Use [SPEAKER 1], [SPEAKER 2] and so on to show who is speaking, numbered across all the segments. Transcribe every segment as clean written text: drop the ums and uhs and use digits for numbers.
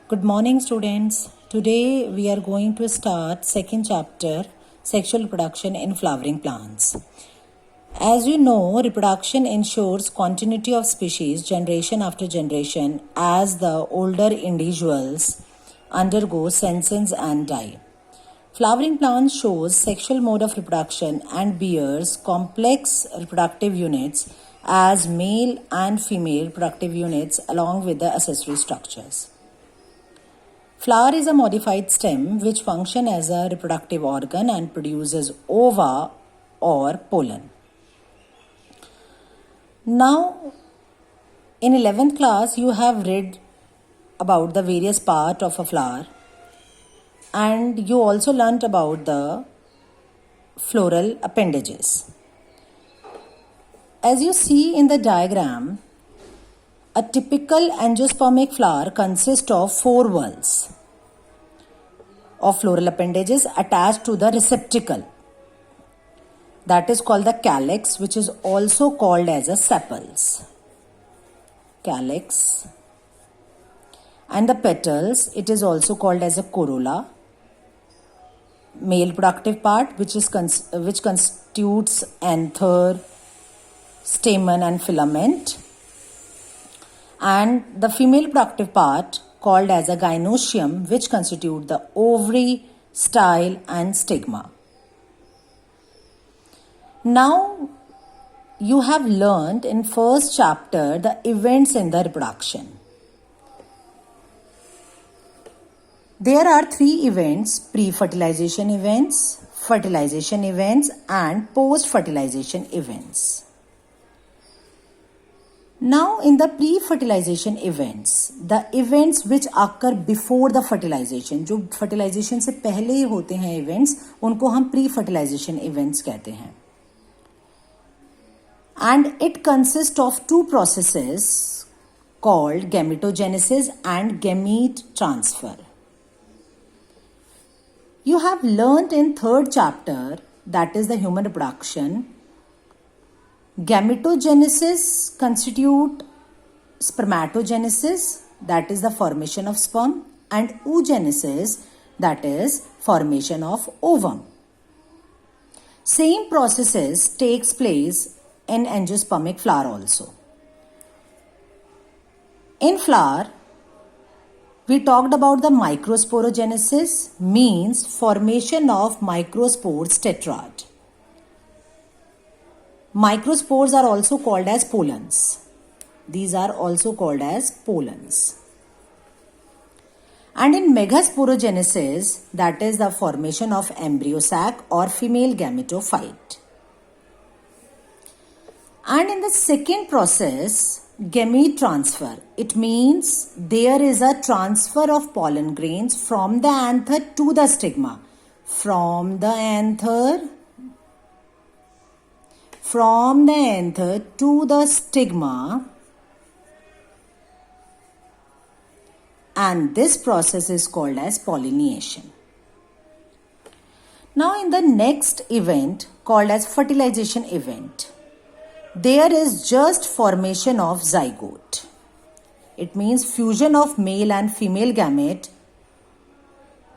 [SPEAKER 1] Good morning, students. Today we are going to start second chapter, sexual reproduction in flowering plants. As you know, reproduction ensures continuity of species generation after generation as the older individuals undergo senescence and die. Flowering plants shows sexual mode of reproduction and bears complex reproductive units as male and female reproductive units along with the accessory structures. Flower is a modified stem which functions as a reproductive organ and produces ova or pollen. Now, in 11th class, you have read about the various parts of a flower, and you also learnt about the floral appendages. As you see in the diagram, a typical angiospermic flower consists of 4 whorls of floral appendages attached to the receptacle. That is called the calyx, which is also called as a sepals. Calyx. And the petals, it is also called as a corolla. Male productive part, which constitutes anther, stamen and filament. And the female productive part called as a gynoecium, which constitute the ovary, style and stigma. Now you have learned in first chapter the events in the reproduction. There are 3 events: pre-fertilization events, fertilization events and post-fertilization events. Now in the pre-fertilization events, the events which occur before the fertilization, जो fertilization से पहले होते हैं events, उनको हम pre-fertilization events कहते हैं. And it consists of 2 processes called gametogenesis and gamete transfer. You have learnt in 3rd chapter, that is the human reproduction, gametogenesis constitute spermatogenesis, that is the formation of sperm, and oogenesis, that is formation of ovum. Same processes takes place in angiospermic flower also. In flower, we talked about the microsporogenesis, means formation of microspores tetrad. Microspores are also called as pollens. These are also called as pollens. And in megasporogenesis, that is the formation of embryo sac or female gametophyte. And in the second process, gamete transfer, it means there is a transfer of pollen grains from the anther to the stigma. From the anther to the stigma, and this process is called as pollination. Now in the next event called as fertilization event, there is just formation of zygote. It means fusion of male and female gamete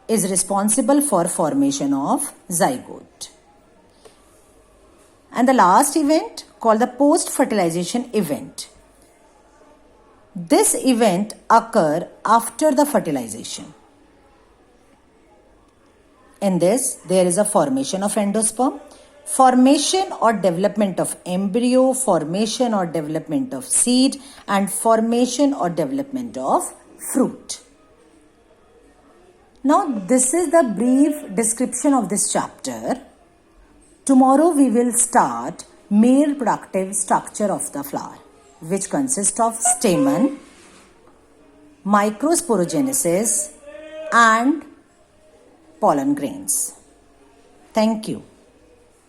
[SPEAKER 1] is responsible for formation of zygote. And the last event called the post-fertilization event. This event occurs after the fertilization. In this, there is a formation of endosperm, formation or development of embryo, formation or development of seed, and formation or development of fruit. Now, this is the brief description of this chapter. Tomorrow we will start male reproductive structure of the flower, which consists of stamen, microsporogenesis and pollen grains. Thank you.